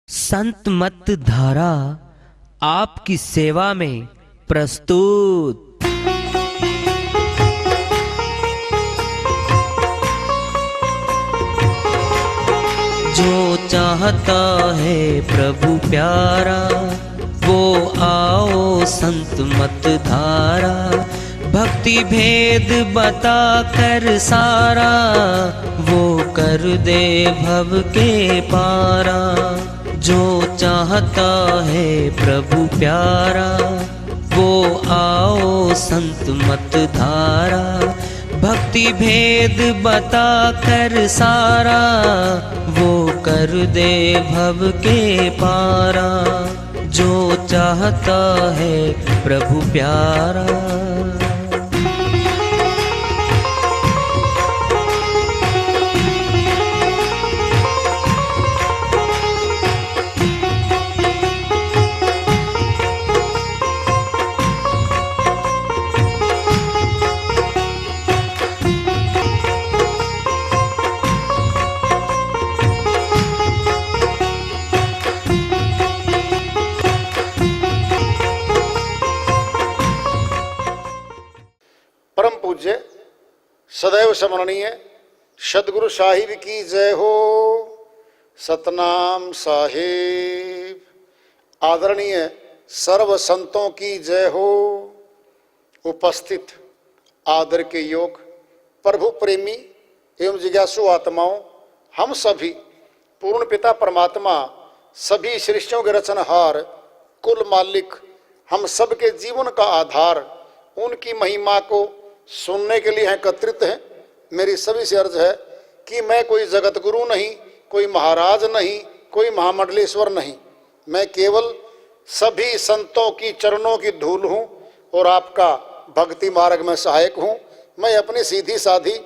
संत मत धारा आपकी सेवा में प्रस्तुत। जो चाहता है प्रभु प्यारा वो आओ संत मत धारा। भक्ति भेद बता कर सारा वो कर दे भव के पारा। जो चाहता है प्रभु प्यारा वो आओ संत मत धारा। भक्ति भेद बता कर सारा वो कर दे भव के पारा। जो चाहता है प्रभु प्यारा। परम पूज्य सदैव स्मरणीय सदगुरु साहिब की जय हो। सतनाम साहिब। आदरणीय सर्व संतों की जय हो। उपस्थित आदर के योग प्रभु प्रेमी एवं जिज्ञासु आत्माओं, हम सभी पूर्ण पिता परमात्मा सभी सृष्टियों के रचनहार कुल मालिक हम सबके जीवन का आधार उनकी महिमा को सुनने के लिए एकत्रित हैं। मेरी सभी से अर्ज है कि मैं कोई जगत गुरु नहीं, कोई महाराज नहीं, कोई महामंडलेश्वर नहीं। मैं केवल सभी संतों की चरणों की धूल हूँ और आपका भक्ति मार्ग में सहायक हूँ। मैं अपनी सीधी साधी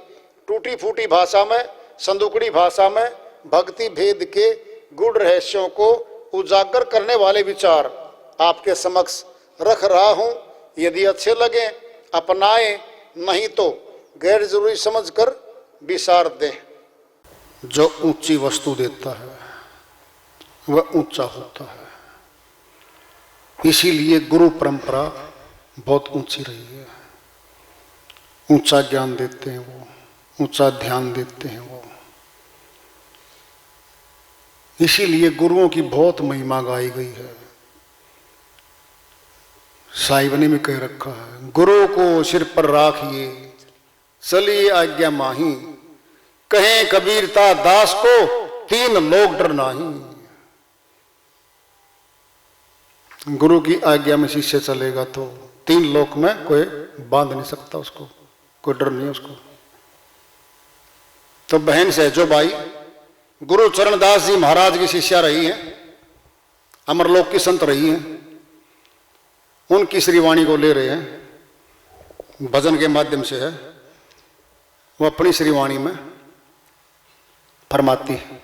टूटी फूटी भाषा में, संदुकड़ी भाषा में भक्ति भेद के गूढ़ रहस्यों को उजागर करने वाले विचार आपके समक्ष रख रहा हूँ। यदि अच्छे लगे अपनाएं, नहीं तो गैर जरूरी समझकर विसार दें। जो ऊंची वस्तु देता है वह ऊंचा होता है। इसीलिए गुरु परंपरा बहुत ऊंची रही है। ऊंचा ज्ञान देते हैं वो, ऊंचा ध्यान देते हैं वो। इसीलिए गुरुओं की बहुत महिमा गाई गई है। साहिब ने भी कह रखा है, गुरु को सिर पर राखिए चलिए आज्ञा माही। कहें कबीरता दास को तीन लोग डर नाही। गुरु की आज्ञा में शिष्य चलेगा तो तीन लोक में कोई बांध नहीं सकता उसको, कोई डर नहीं उसको। तो बहन सहजो बाई गुरु चरणदास जी महाराज की शिष्या रही हैं, अमरलोक की संत रही हैं। उनकी श्रीवाणी को ले रहे हैं, भजन के माध्यम से है। वो अपनी श्रीवाणी में फरमाती है,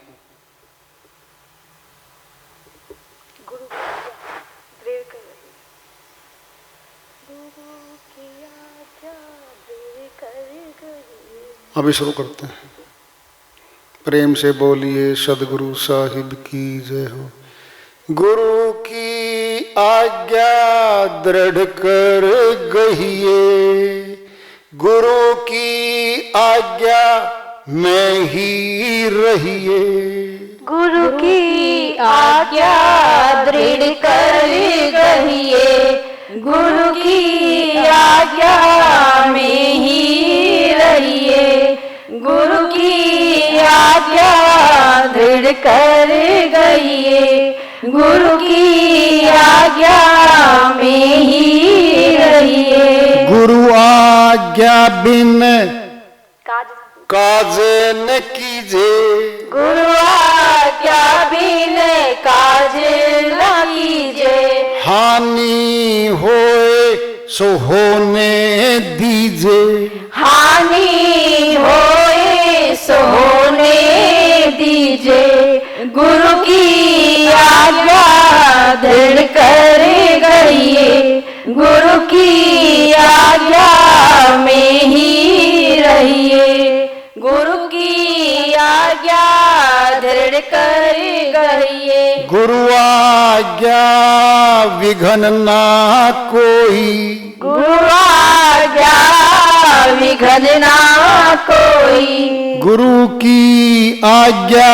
अभी शुरू करते हैं। प्रेम से बोलिए सदगुरु साहिब की जय हो। गुरु की आज्ञा दृढ़ कर गहिए, गुरु की आज्ञा में ही रहिए। गुरु की आज्ञा दृढ़ कर गहिए, गुरु की आज्ञा में ही रहिए। गुरु की आज्ञा दृढ़ कर गहिए, गुरु की आज्ञा में ही रहिए। गुरु आज्ञा बिन काज न कीजे, गुरु आज्ञा बिन काज न कीजे। हानि होए सो होने दीजे, हानि होए सो होने दीजे। गुरु की आज्ञा दृढ़ कर गहिए, गुरु की आज्ञा में ही रहिए। गुरु की आज्ञा दृढ़ दृढ़ कर गहिए। गुरु आज्ञा विघन ना कोई, गुरु आज्ञा विघन ना कोई। गुरु की आज्ञा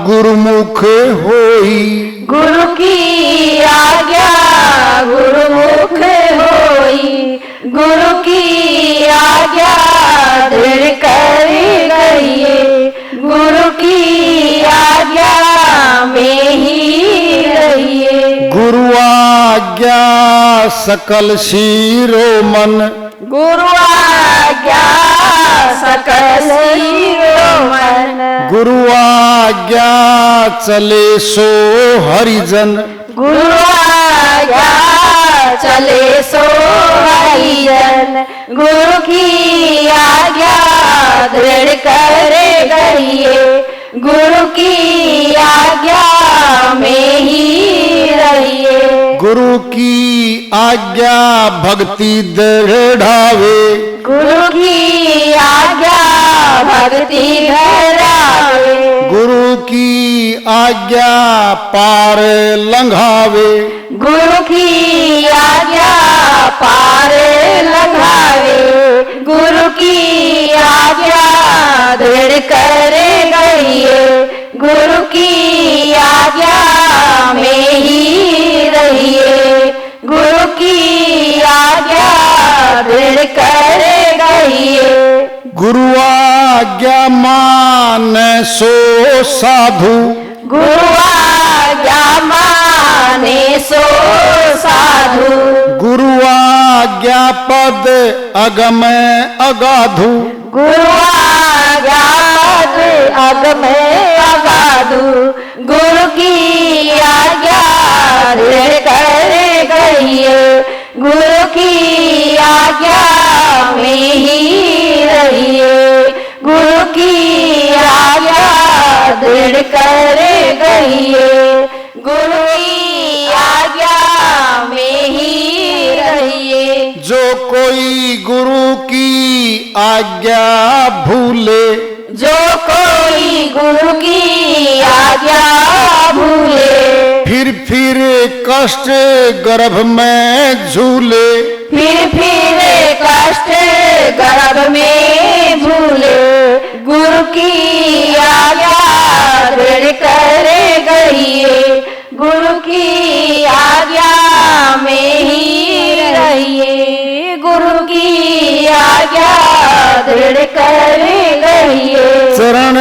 गुरुमुख होई, गुरु की आज्ञा गुरुमुख होई। गुरु की आज्ञा दृढ़ कर गहिए। गुरु की आज्ञा में ही रहिए। गुरु आज्ञा सकल शिरोमन, गुरु आज्ञा सकल शिरोमन। गुरु आज्ञा चले सो हरिजन, गुरु आज्ञा चले सो हरिजन। गुरु की आज्ञा दृढ़ कर गहिए। गुरु की आज्ञा में ही रहिए। गुरु की आज्ञा भक्ति दृढ़ावे, गुरु की आज्ञा भक्ति धरावे। गुरु की आज्ञा पार लंघावे, गुरु की आज्ञा पार लगावे। गुरु की आज्ञा दृढ़ कर गहिए। गुरु की आज्ञा में ही रहिए। गुरु की आज्ञा दृढ़ कर गहिए। गुरु आज्ञा मान सो साधु, गुरु आज्ञा माने सो साधु। गुरु आज्ञा पद अगम अगाधु, गुरु आज्ञा अगम अगाधु। गुरु की आज्ञा दृढ़ कर गहिए। गुरु की आज्ञा में ही रहिए। गुरु की आज्ञा दृढ़ कर गहिए। गुरु की आज्ञा में ही रहिए। जो कोई गुरु की आज्ञा भूले, जो कोई गुरु की आज्ञा भूले, फिर कष्ट गर्भ में झूले, फिर कष्ट गर्भ में झूले। गुरु की आज्ञा दृढ़ कर गहिए। गुरु की आज्ञा में ही रहिए। गुरु की आज्ञा दृढ़ कर गहिए। चरण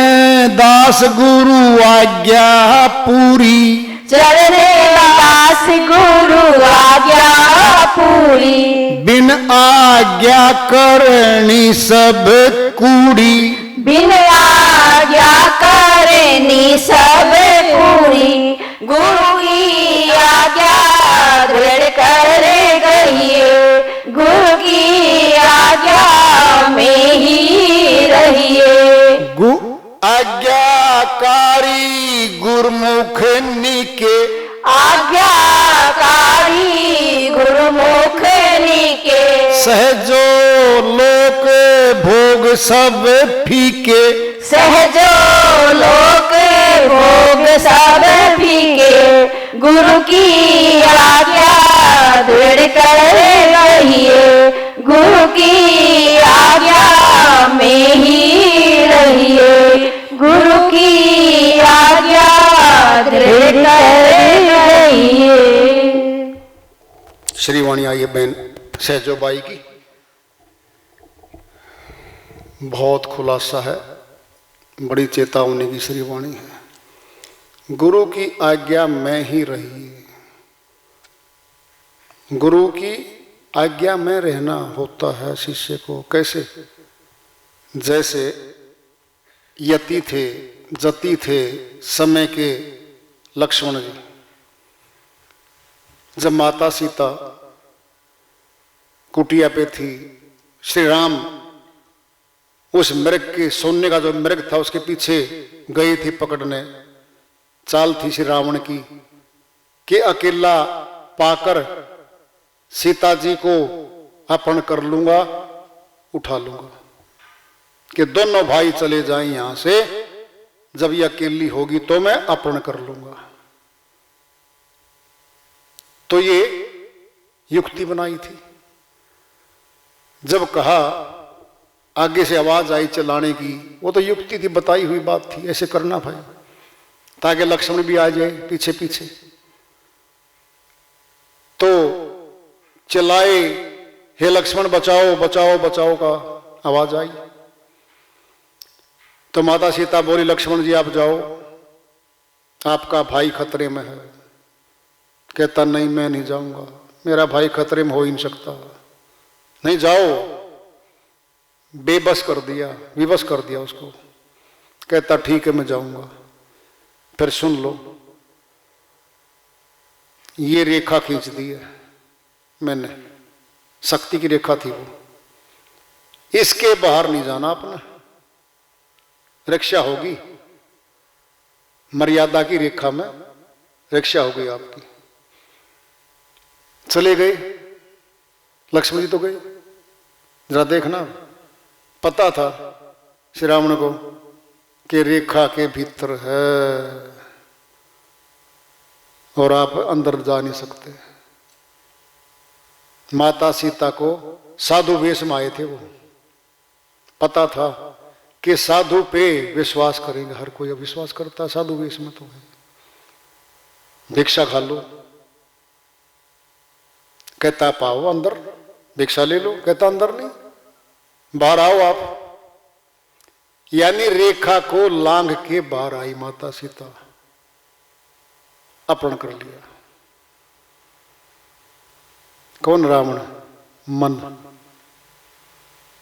दास गुरु आज्ञा पूरी, चरण दास गुरु आज्ञा पूरी। बिन आज्ञा करनी सब कूड़ी, बिन आज्ञा करनी सब पूरी। गुरु की आज्ञा दृढ़ कर गहिए। गुरु की आज्ञा में ही रहिए। आज्ञाकारी गुरुमुख निके, आज्ञाकारी गुरुमुख निके। सहजो लोक भोग सब फीके, सहजो लोक भोग सब फीके। गुरु की आज्ञा दृढ़ कर गहिए। गुरु की आज्ञा में ही रहिए। गुरु की आज्ञा दृढ़ कर गहिए। श्री वाणी आइए बहन सहजोबाई की, बहुत खुलासा है, बड़ी चेतावनी की श्री वाणी है। गुरु की आज्ञा में ही रहिए। गुरु की आज्ञा में रहना होता है शिष्य को। कैसे? जैसे यति थे, जति थे समय के लक्ष्मण जी। जब माता सीता कुटिया पे थी, श्री राम उस मृग के सोने का जो मृग था उसके पीछे गई थी पकड़ने। चाल थी श्री रावण की कि अकेला पाकर सीता जी को अपहरण कर लूंगा, उठा लूंगा, कि दोनों भाई चले जाएं यहां से, जब ये अकेली होगी तो मैं अपहरण कर लूंगा। तो ये युक्ति बनाई थी। जब कहा आगे से आवाज आई चलाने की, वो तो युक्ति थी, बताई हुई बात थी, ऐसे करना भाई, ताकि लक्ष्मण भी आ जाए पीछे पीछे। तो चिल्लाए, हे लक्ष्मण बचाओ बचाओ बचाओ का आवाज आई। तो माता सीता बोली, लक्ष्मण जी आप जाओ, आपका भाई खतरे में है। कहता नहीं मैं नहीं जाऊंगा, मेरा भाई खतरे में हो ही नहीं सकता, नहीं जाओ। बेबस कर दिया, विवश कर दिया उसको। कहता ठीक है मैं जाऊंगा। फिर सुन लो, ये रेखा खींच दी है मैंने, शक्ति की रेखा थी वो, इसके बाहर नहीं जाना अपना, रक्षा होगी, मर्यादा की रेखा में रक्षा हो गई आपकी। चले गए लक्ष्मण जी, तो गए। जरा देखना, पता था श्री रावण को कि रेखा के भीतर है और आप अंदर जा नहीं सकते। माता सीता को साधु वेश में आए थे वो, पता था कि साधु पे विश्वास करेंगे हर कोई। अब विश्वास करता है साधु वेश में, तो है भिक्षा खा लो। कहता पाओ अंदर भिक्षा ले लो। कहता अंदर नहीं, बाहर आओ आप। यानी रेखा को लांघ के बाहर आई माता सीता, अपहरण कर लिया। कौन? रावण मन।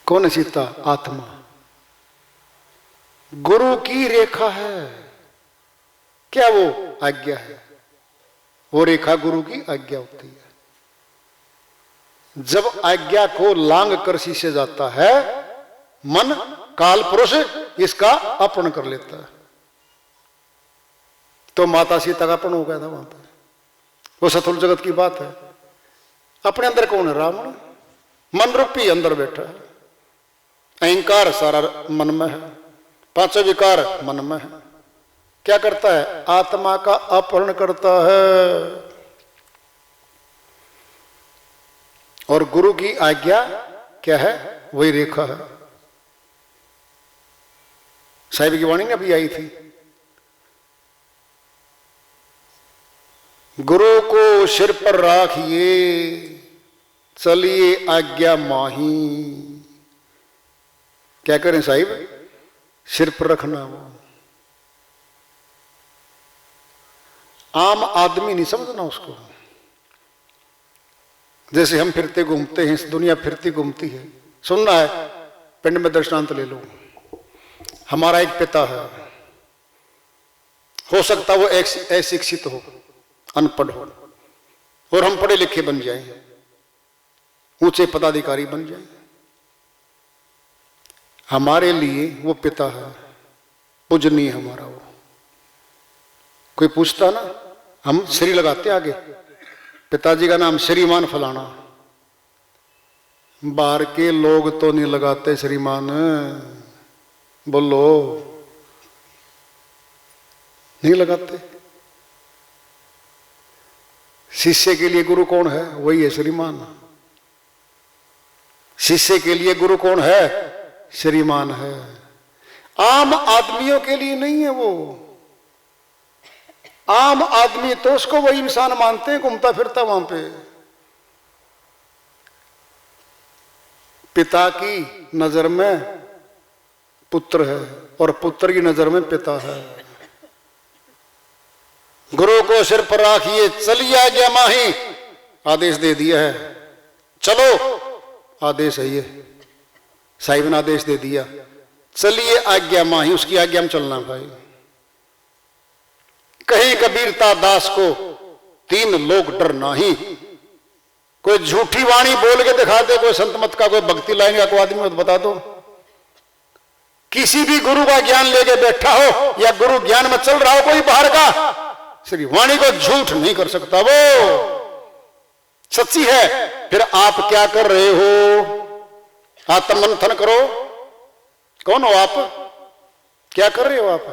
कौन है सीता? आत्मा। गुरु की रेखा है क्या? वो आज्ञा है, वो रेखा गुरु की आज्ञा होती है। जब आज्ञा को लांघ कर शीशे जाता है मन, काल पुरुष इसका अपहरण कर लेता है। तो माता सीता का अपहरण हो गया था वहां पर। वो सतुल जगत की बात है। अपने अंदर कौन है? रावण। मन रूपी अंदर बैठा है। अहंकार सारा मन में है, पांचों विकार मन में है। क्या करता है? आत्मा का अपहरण करता है। और गुरु की आज्ञा क्या है? वही रेखा है। साहिब की वाणी में अभी आई थी, गुरु को सिर पर राखिए, चलिए आज्ञा माही। क्या करें साहिब? सिर पर रखना। वो आम आदमी नहीं समझना उसको। जैसे हम फिरते घूमते हैं, इस दुनिया फिरती घूमती है। सुनना है, पिंड में दृष्टांत ले लो। हमारा एक पिता है, हो सकता वो अशिक्षित हो, अनपढ़ हो, और हम पढ़े लिखे बन जाएं, ऊंचे पदाधिकारी बन जाएं। हमारे लिए वो पिता है, पूजनीय हमारा वो। कोई पूछता ना, हम श्री लगाते आगे, पिताजी का नाम श्रीमान फलाना। बाहर के लोग तो नहीं लगाते श्रीमान, बोलो, नहीं लगाते। शिष्य के लिए गुरु कौन है? वही है श्रीमान। शिष्य के लिए गुरु कौन है? श्रीमान है। आम आदमियों के लिए नहीं है वो। आम आदमी तो उसको वही इंसान मानते हैं, घूमता फिरता वहां पे। पिता की नजर में पुत्र है और पुत्र की नजर में पिता है। गुरु को सिर पर राखिए, चलिए आज्ञा माही। आदेश दे दिया है, चलो। आदेश है ये, साहिब ने आदेश दे दिया, चलिए आज्ञा माही। उसकी आज्ञा में चलना भाई। कहीं कबीरता दास को तीन लोग डर नाही। कोई झूठी वाणी बोल के दिखा दे, कोई संत मत का, कोई भक्ति लाइन का कोई आदमी बता दो। किसी भी गुरु का ज्ञान लेके बैठा हो या गुरु ज्ञान में चल रहा हो कोई बाहर का, श्री वाणी को झूठ नहीं कर सकता, वो सच्ची है। फिर आप क्या कर रहे हो? आत्ममंथन करो। कौन हो आप? क्या कर रहे हो आप?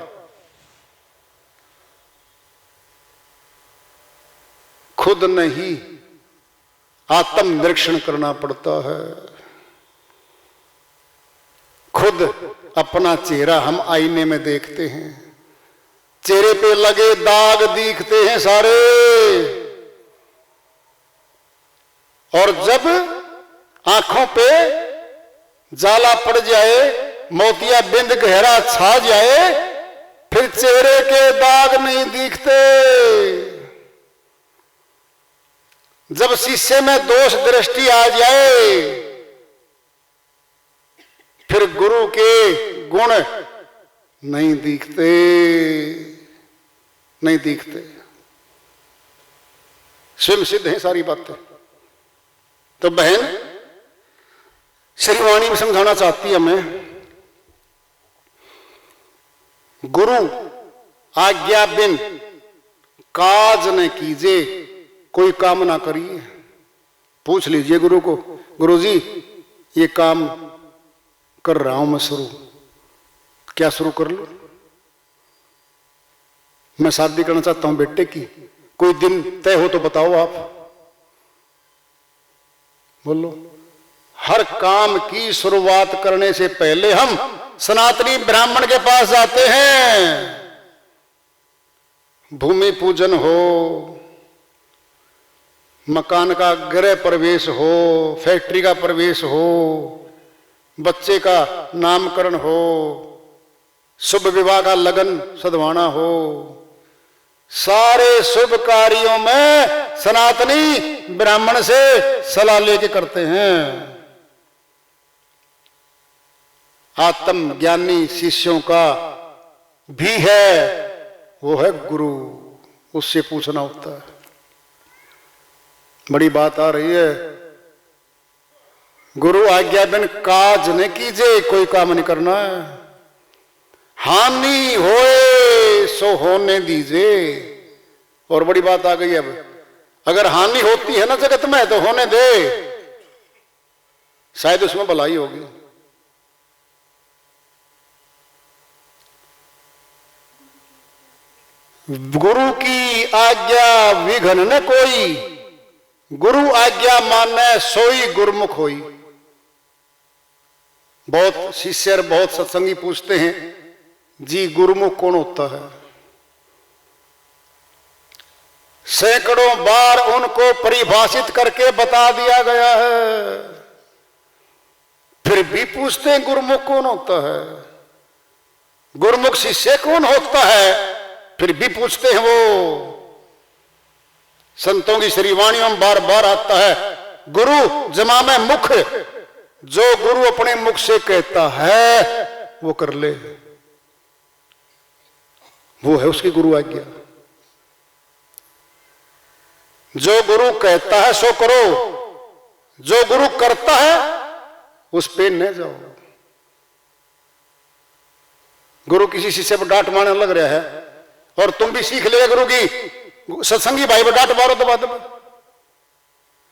खुद नहीं आत्म निरीक्षण करना पड़ता है। खुद अपना चेहरा हम आईने में देखते हैं, चेहरे पे लगे दाग दिखते हैं सारे, और जब आंखों पे जाला पड़ जाए, मोतिया बिंद गहरा छा जाए, फिर चेहरे के दाग नहीं दिखते। जब शीशे में दोष दृष्टि आ जाए, फिर गुरु के गुण नहीं दिखते, नहीं दिखते। स्वयं सिद्ध है सारी बातें। तो बहन श्री वाणी में समझाना चाहती है हमें, गुरु आज्ञा बिन काज न कीजिए, कोई काम ना करिए। पूछ लीजिए गुरु को, गुरु जी ये काम कर रहा हूं मैं शुरू, क्या शुरू कर लूं? मैं शादी करना चाहता हूं बेटे की, कोई दिन तय हो तो बताओ आप, बोलो। हर काम की शुरुआत करने से पहले हम सनातनी ब्राह्मण के पास जाते हैं। भूमि पूजन हो, मकान का गृह प्रवेश हो, फैक्ट्री का प्रवेश हो, बच्चे का नामकरण हो, शुभ विवाह का लगन सदवाना हो, सारे शुभ कार्यों में सनातनी ब्राह्मण से सलाह लेके करते हैं। आत्म ज्ञानी शिष्यों का भी है, वो है गुरु, उससे पूछना होता है। बड़ी बात आ रही है, गुरु आज्ञा बिन काज न कीजिए, कोई काम नहीं करना है। हानि होए सो होने दीजिए। और बड़ी बात आ गई अब, अगर हानि होती है ना जगत में तो होने दे, शायद उसमें भलाई होगी। गुरु की आज्ञा विघ्न न कोई, गुरु आज्ञा माने सोई गुरमुख होई। बहुत शिष्य और बहुत सत्संगी पूछते हैं, जी गुरुमुख कौन होता है? सैकड़ों बार उनको परिभाषित करके बता दिया गया है, फिर भी पूछते हैं गुरुमुख कौन होता है? गुरुमुख शिष्य कौन होता है, फिर भी पूछते हैं वो। संतों की श्री वाणियों में बार बार आता है, गुरु जमा में मुख, जो गुरु अपने मुख से कहता है वो कर ले, वो है उसकी गुरु आज्ञा। जो गुरु कहता है सो करो, जो गुरु करता है उस पे न जाओ। गुरु किसी शिष्य पर डांट मारने लग रहा है और तुम भी सीख ले गुरु की, सत्संगी भाई पर डांट मारो दबा दबा,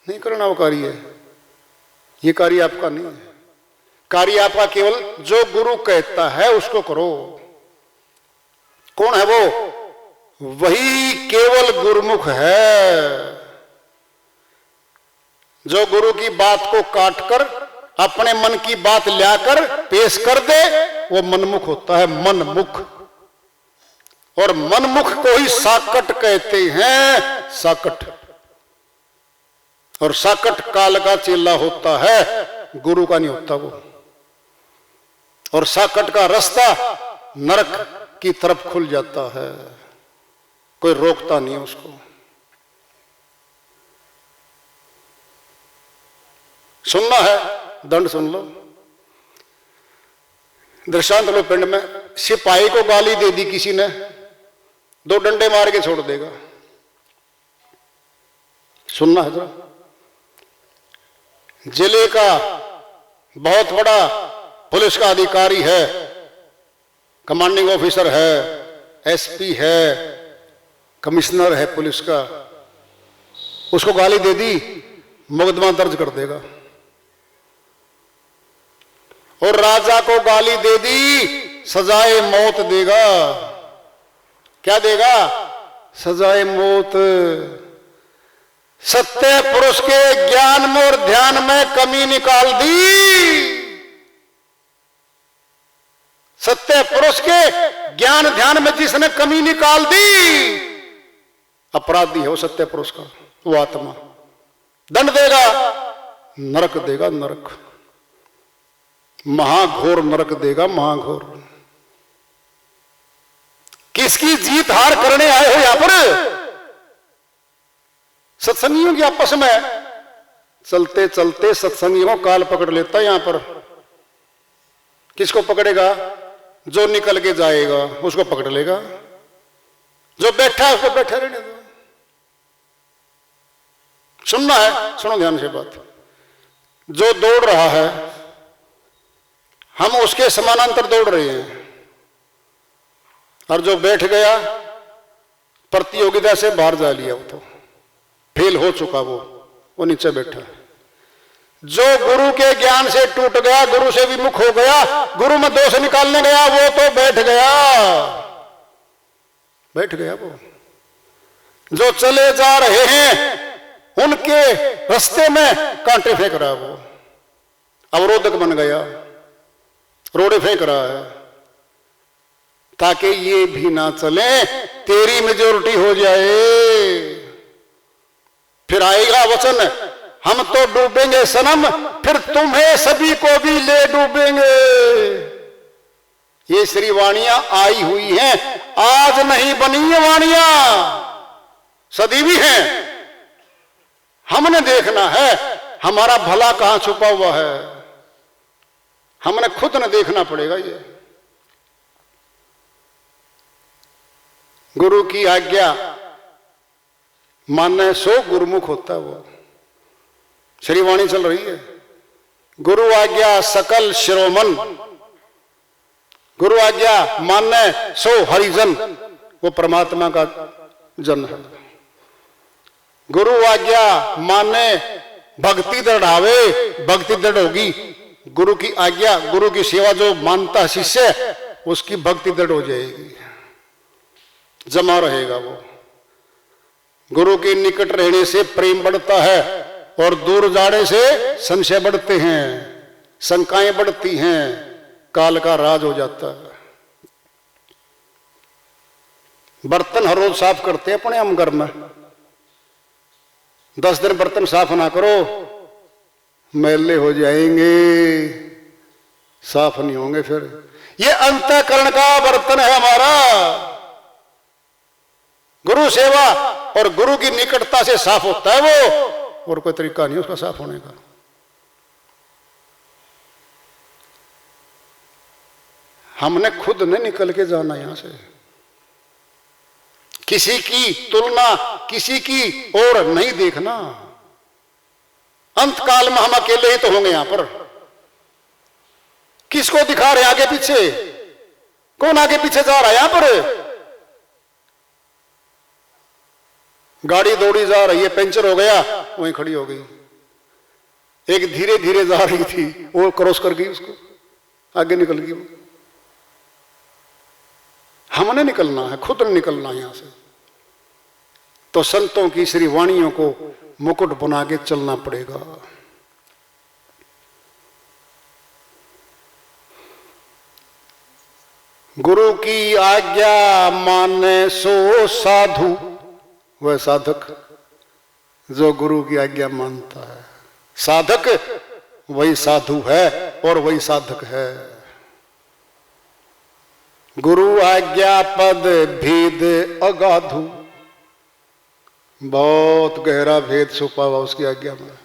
नहीं करना वो कार्य है। ये कार्य आपका नहीं है, कार्य आपका केवल जो गुरु कहता है उसको करो। कौन है वो? वही केवल गुरुमुख है। जो गुरु की बात को काटकर अपने मन की बात लाकर पेश कर दे वो मनमुख होता है, मनमुख। और मनमुख को ही साकट कहते हैं, साकट। और साकट काल का चेला होता है, गुरु का नहीं होता वो। और साकट का रास्ता नरक की तरफ खुल जाता है, कोई रोकता नहीं है उसको। सुनना है दंड सुन लो। दृष्टांत लो, पिंड में सिपाही को गाली दे दी किसी ने, 2 डंडे मार के छोड़ देगा। सुनना है जरा। जिले का बहुत बड़ा पुलिस का अधिकारी है, कमांडिंग ऑफिसर है, एसपी है, कमिश्नर है पुलिस का, उसको गाली दे दी, मुकदमा दर्ज कर देगा। और राजा को गाली दे दी, सजाए मौत देगा। क्या देगा? सजाए मौत। सत्य पुरुष के ज्ञान में और ध्यान में कमी निकाल दी। सत्य पुरुष के ज्ञान ध्यान में जिसने कमी निकाल दी, अपराधी है वो सत्य पुरुष का, वो आत्मा। दंड देगा, नरक देगा, नरक, महाघोर नरक देगा, महाघोर। किसकी जीत हार करने आए हो यहां पर? सत्संगियों की आपस में चलते चलते सत्संगियों को काल पकड़ लेता है। यहां पर किसको पकड़ेगा? जो निकल के जाएगा उसको पकड़ लेगा, जो बैठा है उसको बैठा रहने दो। सुनना है, सुनो ध्यान से बात। जो दौड़ रहा है हम उसके समानांतर दौड़ रहे हैं, और जो बैठ गया प्रतियोगिता से बाहर जा लिया, वो तो फेल हो चुका, वो नीचे बैठा है। जो गुरु के ज्ञान से टूट गया, गुरु से विमुख हो गया, गुरु में दोष निकालने गया, वो तो बैठ गया, बैठ गया। वो जो चले जा रहे हैं उनके रास्ते में कांटे फेंक रहा है, वो अवरोधक बन गया, रोड़े फेंक रहा है, ताकि ये भी ना चले, तेरी मेजोरिटी हो जाए। फिर आएगा वचन, हम तो डूबेंगे सनम, फिर तुम्हें सभी को भी ले डूबेंगे। ये श्री वाणियां आई हुई हैं, आज नहीं बनी है वाणियां, सदी भी हैं। हमने देखना है हमारा भला कहां छुपा हुआ है, हमने खुद न देखना पड़ेगा। ये गुरु की आज्ञा मानने सो गुरुमुख होता है। वो श्री वाणी चल रही है, गुरु आज्ञा सकल शिरोमन, गुरु आज्ञा मानने सो हरिजन, वो परमात्मा का जन है। गुरु आज्ञा माने भक्ति दृढ़ावे, भक्ति दृढ़ होगी। गुरु की आज्ञा, गुरु की सेवा जो मानता है शिष्य, उसकी भक्ति दृढ़ हो जाएगी, जमा रहेगा वो। गुरु के निकट रहने से प्रेम बढ़ता है, और दूर जाने से संशय बढ़ते हैं, शंकाएं बढ़ती हैं, काल का राज हो जाता है। बर्तन हर रोज साफ करते हैं अपने हम घर में, 10 दिन बर्तन साफ ना करो मैले हो जाएंगे, साफ नहीं होंगे। फिर ये अंतःकरण का बर्तन है हमारा। गुरु सेवा और गुरु की निकटता से साफ होता है वो, और कोई तरीका नहीं उसका साफ होने का। हमने खुद ने निकल के जाना यहां से, किसी की तुलना किसी की और नहीं देखना। अंतकाल में हम अकेले ही तो होंगे यहां पर। किसको दिखा रहे आगे पीछे? कौन आगे पीछे जा रहा है यहां पर? गाड़ी दौड़ी जा रही है, पंचर हो गया, वहीं खड़ी हो गई। एक धीरे धीरे जा रही थी, वो क्रॉस कर गई, उसको आगे निकल गई। हमने निकलना है, खुद ने निकलना है यहां से। तो संतों की श्री वाणियों को मुकुट बना के चलना पड़ेगा। गुरु की आज्ञा माने सो साधु, वह साधक जो गुरु की आज्ञा मानता है। साधक वही साधु है और वही साधक है। गुरु आज्ञा पद भेद अगाधु, बहुत गहरा भेद छुपा हुआ उसकी आज्ञा में,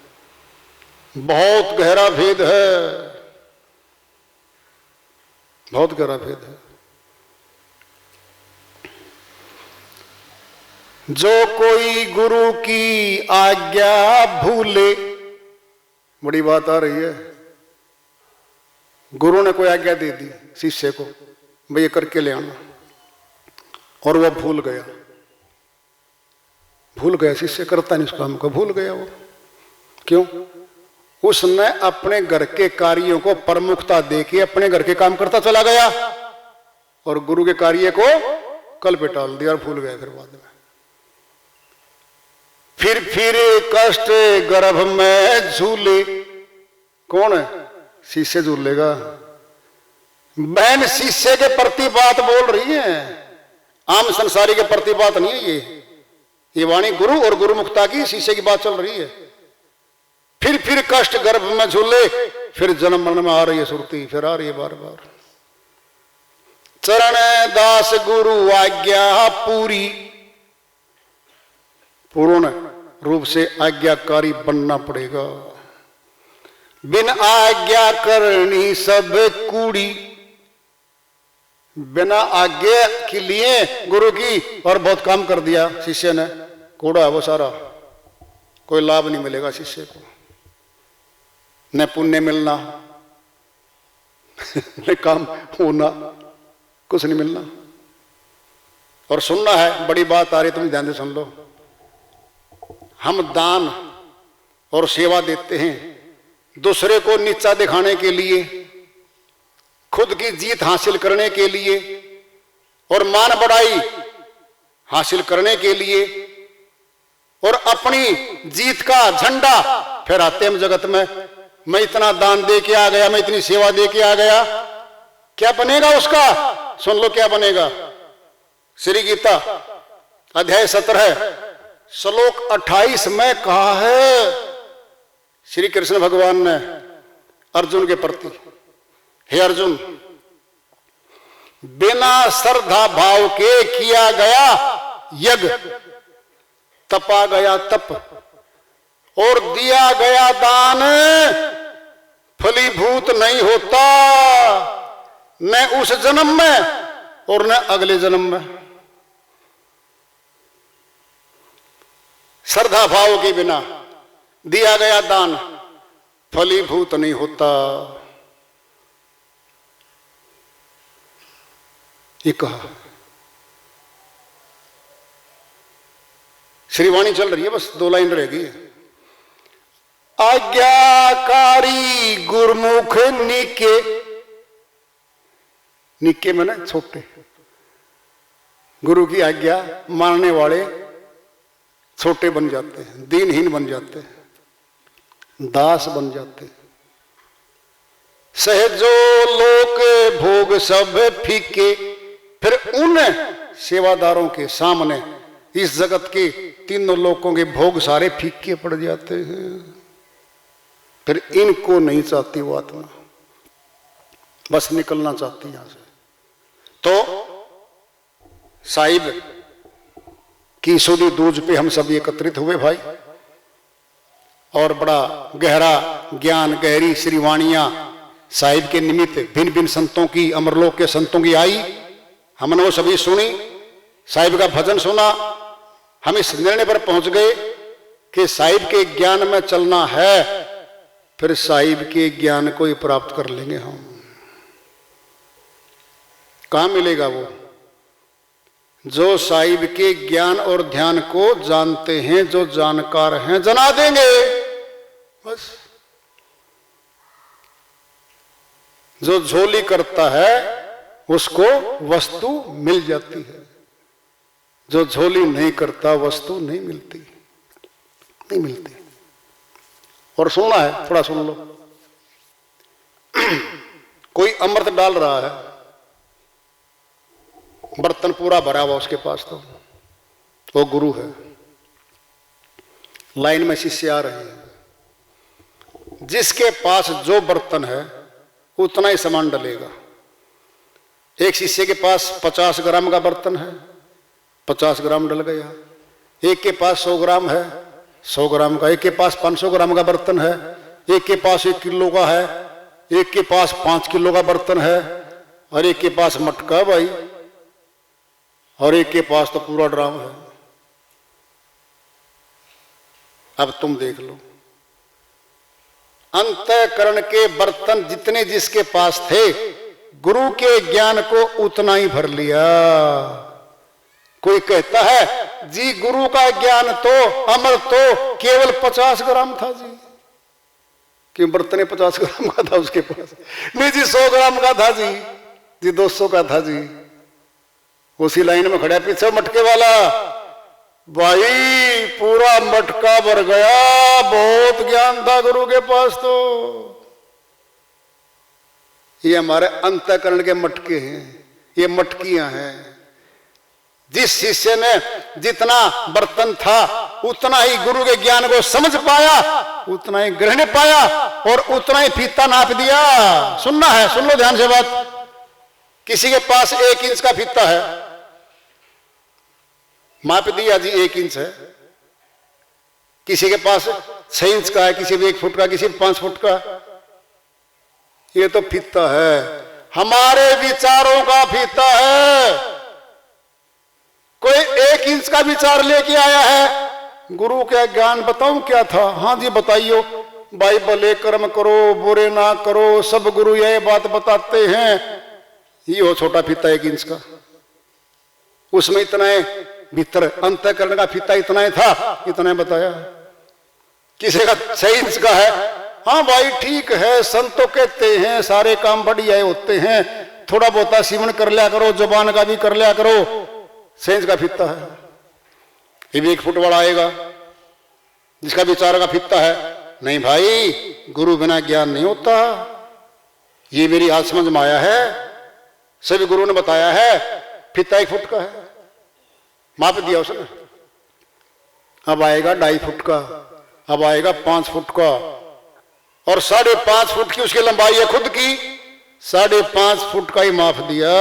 बहुत गहरा भेद है, बहुत गहरा भेद है। जो कोई गुरु की आज्ञा भूले, बड़ी बात आ रही है। गुरु ने कोई आज्ञा दे दी शिष्य को, भाई ये करके ले आना, और वह भूल गया, भूल गया, शिष्य करता नहीं उस काम को, भूल गया वो। क्यों? उसने अपने घर के कार्यों को प्रमुखता देके अपने घर के काम करता चला गया, और गुरु के कार्य को कल पे टाल दिया और भूल गया। फिर बाद में फिर कष्ट गर्भ में झूले। कौन है? शिष्य झूलेगा। बहन शिष्य के प्रति बात बोल रही है, आम संसारी के प्रति बात नहीं है ये वाणी गुरु और गुरुमुक्ता की, शिष्य की बात चल रही है। फिर कष्ट गर्भ में झूले, फिर जन्म मरण में आ रही है सुरती, फिर आ रही है बार बार। चरण दास गुरु आज्ञा पूरी, पूर्ण रूप से आज्ञाकारी बनना पड़ेगा। बिन आज्ञा करनी सब कूड़ी, बिना आज्ञा के लिए गुरु की और बहुत काम कर दिया शिष्य ने, कूड़ा है वो सारा, कोई लाभ नहीं मिलेगा शिष्य को, न पुण्य मिलना न काम होना, कुछ नहीं मिलना। और सुनना है, बड़ी बात आ रही, तुम ध्यान से सुन लो। हम दान और सेवा देते हैं दूसरे को नीचा दिखाने के लिए, खुद की जीत हासिल करने के लिए और मान बढ़ाई हासिल करने के लिए, और अपनी जीत का झंडा फहराते हम जगत में। मैं इतना दान दे के आ गया, मैं इतनी सेवा दे के आ गया, क्या बनेगा उसका? सुन लो क्या बनेगा। श्री गीता अध्याय 17 श्लोक 28 में कहा है श्री कृष्ण भगवान ने अर्जुन के प्रति, हे अर्जुन, बिना श्रद्धा भाव के किया गया यज्ञ, तपा गया तप और दिया गया दान फलीभूत नहीं होता, न उस जन्म में और न अगले जन्म में। श्रद्धा भाव के बिना दिया गया दान फलीभूत नहीं होता। ये कहा, श्रीवाणी चल रही है, बस 2 लाइन रहेगी। आज्ञाकारी गुरमुख निके, निके मैंने छोटे, गुरु की आज्ञा मानने वाले छोटे बन जाते हैं, दीनहीन बन जाते हैं, दास बन जाते हैं। सहजो लोक भोग सब फीके, फिर उन सेवादारों के सामने इस जगत के तीनों लोकों के भोग सारे फीके पड़ जाते हैं। फिर इनको नहीं चाहती वो आत्मा, बस निकलना चाहती यहां से। तो साहिब की सुधी दूज पे हम सब एकत्रित हुए भाई, और बड़ा गहरा ज्ञान, गहरी श्रीवाणियां साहिब के निमित्त भिन्न भिन्न संतों की, अमरलोक के संतों की आई। हमने वो सभी सुनी, साहिब का भजन सुना। हम इस निर्णय पर पहुंच गए कि साहिब के ज्ञान में चलना है, फिर साहिब के ज्ञान को ही प्राप्त कर लेंगे हम। कहां मिलेगा वो? जो साहिब के ज्ञान और ध्यान को जानते हैं, जो जानकार हैं, जना देंगे बस। जो झोली करता है उसको वस्तु मिल जाती है, जो झोली नहीं करता वस्तु नहीं मिलती, नहीं मिलती। और सुनना है, थोड़ा सुन लो। कोई अमृत डाल रहा है, बर्तन पूरा भरा हुआ उसके पास, तो वो गुरु है। लाइन में शिष्य आ रहे हैं, जिसके पास जो बर्तन है उतना ही सामान डलेगा। एक शिष्य के पास 50 ग्राम का बर्तन है, 50 ग्राम डल गया। एक के पास 100 ग्राम है, 100 ग्राम का। एक के पास 500 ग्राम का बर्तन है, एक के पास 1 किलो का है, एक के पास 5 किलो का बर्तन है, और एक के पास मटका भाई, और एक के पास तो पूरा ड्राम है। अब तुम देख लो, अंतःकरण के बर्तन जितने जिसके पास थे, गुरु के ज्ञान को उतना ही भर लिया। कोई कहता है जी गुरु का ज्ञान तो, अमर तो केवल 50 ग्राम था जी, क्यों बर्तन 50 ग्राम का था उसके पास? नहीं जी 100 ग्राम का था जी 200 का था जी। उसी लाइन में खड़ा पीछे मटके वाला, भाई पूरा मटका भर गया, बहुत ज्ञान था गुरु के पास। तो ये हमारे अंतःकरण के मटके हैं, ये मटकियां हैं। जिस शिष्य ने जितना बर्तन था उतना ही गुरु के ज्ञान को समझ पाया, उतना ही ग्रहण पाया और उतना ही फीता नाप दिया। सुनना है, सुन लो ध्यान से बात। किसी के पास 1 इंच का फीता है, माप दिया जी 1 इंच है। किसी के पास 6 इंच का है, किसी भी 1 फुट का, किसी 5 फुट का। ये तो फीता है, हमारे विचारों का फीता है। कोई 1 इंच का विचार लेके आया है, गुरु का ज्ञान बताऊं क्या था? हाँ जी बताइयो। भाई भले कर्म करो, बुरे ना करो, सब गुरु यह बात बताते हैं। ये हो छोटा फीता 1 इंच का, उसमें इतना भीतर अंतःकरण का फीता इतना ही था, इतना बताया। किसी का 6 इंच का है, हाँ भाई ठीक है, संत तो कहते हैं सारे काम बढ़िया होते हैं, थोड़ा बहुत सीवन कर लिया करो, जुबान का भी कर लिया करो। 6 इंच का फीता है, ये भी 1 फुट वाला आएगा जिसका विचार का फीता है। नहीं भाई, गुरु बिना ज्ञान नहीं होता। ये मेरी आज समझ में आया है, सभी गुरु ने बताया है। फीता 1 फुट का है, माप दिया उसने। अब आएगा 2.5 फुट का, अब आएगा 5 फुट का, और 5.5 फुट की उसकी लंबाई है खुद की, 5.5 फुट का ही माप दिया।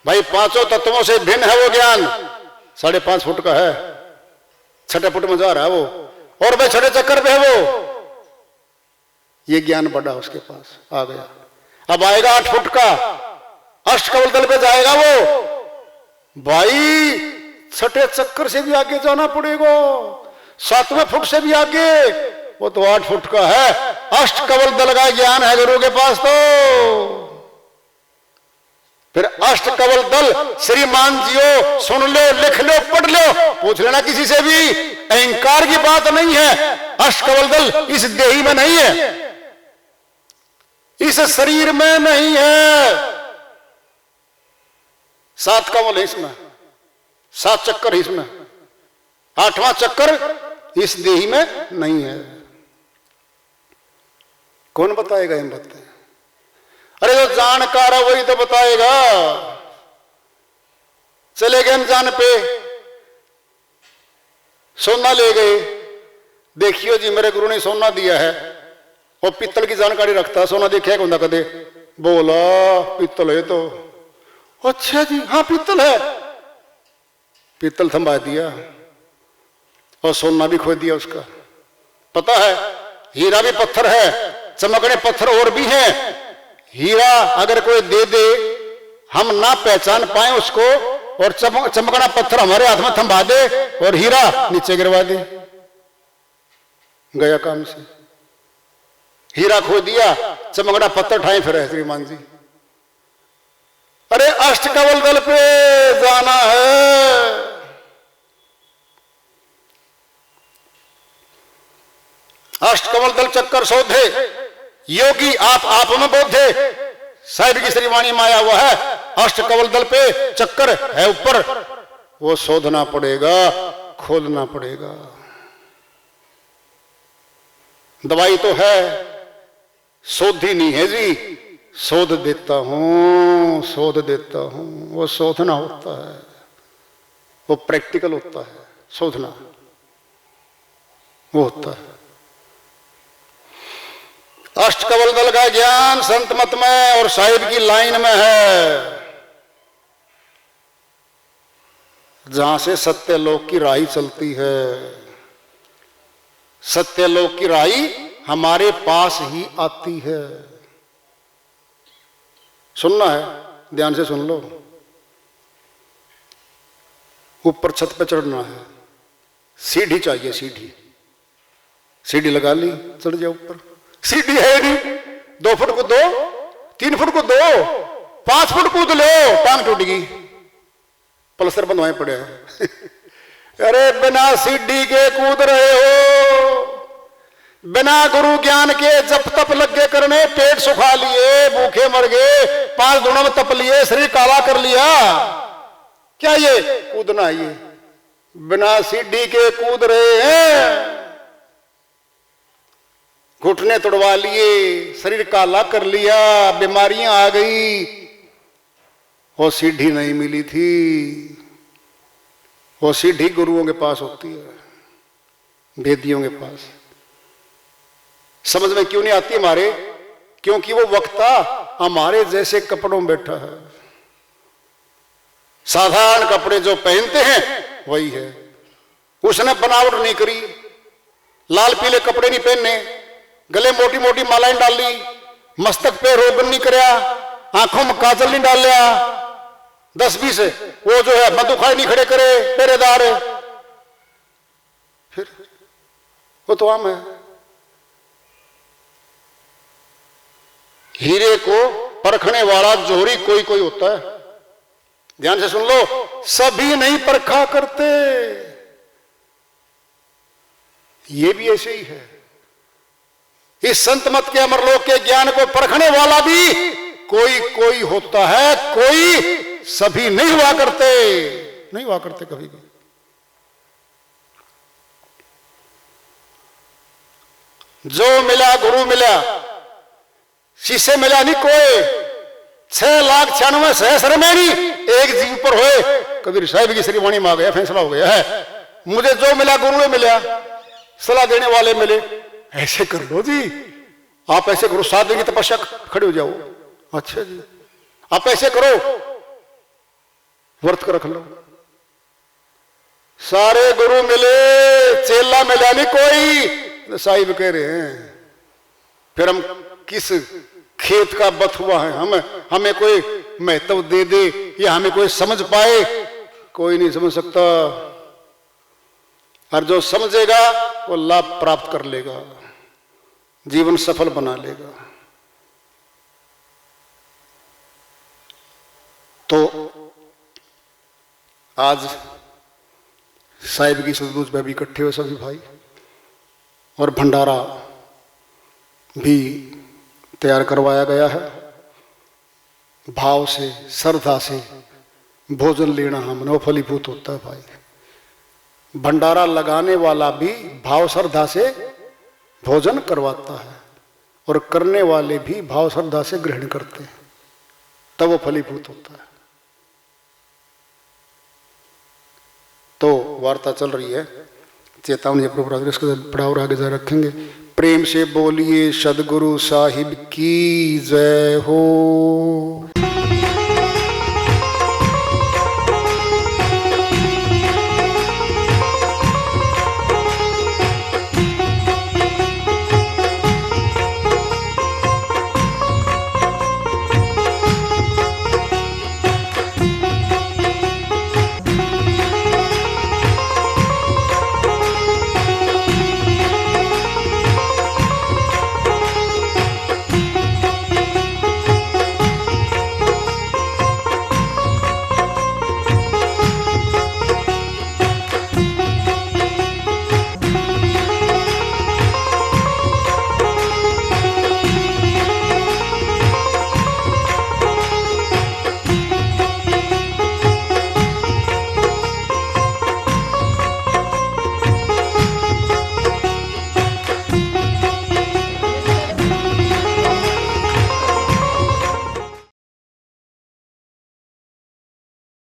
भाई 5 तत्वों से भिन्न है वो ज्ञान, 5.5 फुट का है। 6 फुट में जा रहा है वो, और भाई 6 चक्कर पे है वो। ये ज्ञान बढ़ा उसके पास, आ गया। अब आएगा 8 फुट का, अष्टकमल दल पे जाएगा वो। भाई 6 चक्कर से भी आगे जाना पड़ेगा, 7वें फुट से भी आगे, वो तो 8 फुट का है। अष्टकमल दल का ज्ञान है गुरु के पास। तो फिर अष्टकमल दल श्रीमान जियो, सुन लो, लिख लो, पढ़ लो, पूछ लेना किसी से भी। अहंकार की बात नहीं है। अष्टकमल दल इस देही में नहीं है, इस शरीर में नहीं है। 7 कमल है इसमें, 7 चक्कर है इसमें, 8वां चक्कर इस देही में नहीं है। कौन बताएगा इन बातें? अरे जो जानकार है वही तो बताएगा। चले गए अनजान पे, सोना ले गए। देखियो जी मेरे गुरु ने सोना दिया है, वो पित्तल की जानकारी रखता है। सोना देखा कौन कदे? बोला पित्तल है। तो अच्छा जी, हाँ पित्तल है। पित्तल थमा दिया और सोना भी खो दिया उसका। पता है हीरा भी पत्थर है, चमकने पत्थर और भी हैं। हीरा अगर कोई दे दे, हम ना पहचान पाए उसको, और चमकना पत्थर हमारे हाथ में थमा दे और हीरा नीचे गिरवा दे, गया काम से। हीरा खो दिया, चमकना पत्थर ठाए फिर श्रीमान जी। अरे अष्टकमल दल पे जाना है। अष्टकमल दल चक्कर शोधे, योगी आप में बोधे। साहिब की श्रीवाणी में आया हुआ है, अष्टकमल दल पे चक्कर है ऊपर, वो शोधना पड़ेगा, खोलना पड़ेगा। दवाई तो है, शोधी नहीं है जी। शोध देता हूं, शोध देता हूं। वो शोधना होता है, वो प्रैक्टिकल होता है। शोधना वो होता है। अष्टकमल दल का ज्ञान संत मत में और साहिब की लाइन में है, जहां से सत्यलोक की राही चलती है। सत्यलोक की राही हमारे पास ही आती है। सुनना है, ध्यान से सुन लो। ऊपर छत पे चढ़ना है, सीढ़ी चाहिए। सीढ़ी लगा ली, चढ़ जाओ ऊपर। सीढ़ी है नहीं, 2 फुट को 2, 3 फुट को 2, 5 फुट कूद लो, टांग टूट गई, पलस्तर बंधवाए पड़े हैं। अरे बिना सीढ़ी के कूद रहे हो, बिना गुरु ज्ञान के जप तप लगे करने, पेट सुखा लिए, भूखे मर गए, 5 दिनों में तप लिए, शरीर काला कर लिया। क्या ये कूदना, ये बिना सीढ़ी के कूद रहे हैं। घुटने तोड़वा लिए, शरीर काला कर लिया, बीमारियां आ गई, वो सीढ़ी नहीं मिली थी। वो सीढ़ी गुरुओं के पास होती है, वेदियों के पास। समझ में क्यों नहीं आती हमारे? क्योंकि वो वक्ता हमारे जैसे कपड़ों में बैठा है। साधारण कपड़े जो पहनते हैं वही है, उसने बनावट नहीं करी, लाल पीले कपड़े नहीं पहनने, गले मोटी मोटी मालाएं डाली, मस्तक पे रोगन नहीं कराया, आंखों में काजल नहीं डाल लिया, 10-20 वो जो है मधुखाई नहीं खड़े करे पहरेदार, फिर वो तो आम है। हीरे को परखने वाला जोहरी कोई कोई होता है। ध्यान से सुन लो, सभी नहीं परखा करते। ये भी ऐसे ही है। इस संत मत के अमरलोक के ज्ञान को परखने वाला भी कोई कोई होता है, कोई सभी नहीं हुआ करते, नहीं हुआ करते कभी भी। जो मिला गुरु मिला, शिष्य मिला नहीं कोई। 6,96,000 में नहीं एक जीव पर होए। कबीर साहिब की श्रीवाणी में आ गया, फैसला हो गया है। मुझे जो मिला गुरु ने मिला, सलाह देने वाले मिले। ऐसे कर लो जी, आप ऐसे करो, 7 दिन की तपस्या खड़े हो जाओ। अच्छा जी, आप ऐसे करो, व्रत कर रख लो। सारे गुरु मिले, चेला मिला नहीं कोई। साहिब कह रहे हैं फिर हम किस खेत का बथुआ है, हमें कोई महत्व दे दे या हमें कोई समझ पाए, कोई नहीं समझ सकता। और जो समझेगा वो लाभ प्राप्त कर लेगा, जीवन सफल बना लेगा। तो आज साहिब की सदबूझ में भी इकट्ठे हुए सभी भाई, और भंडारा भी तैयार करवाया गया है। भाव से, श्रद्धा से भोजन लेना हमने फलीभूत होता है भाई। भंडारा लगाने वाला भी भाव श्रद्धा से भोजन करवाता है, और करने वाले भी भाव श्रद्धा से ग्रहण करते हैं, तब वो फलीभूत होता है। तो वार्ता चल रही है, चेतावनी इसको पढ़ा और आगे जा रखेंगे। प्रेम से बोलिए सदगुरु साहिब की जय हो।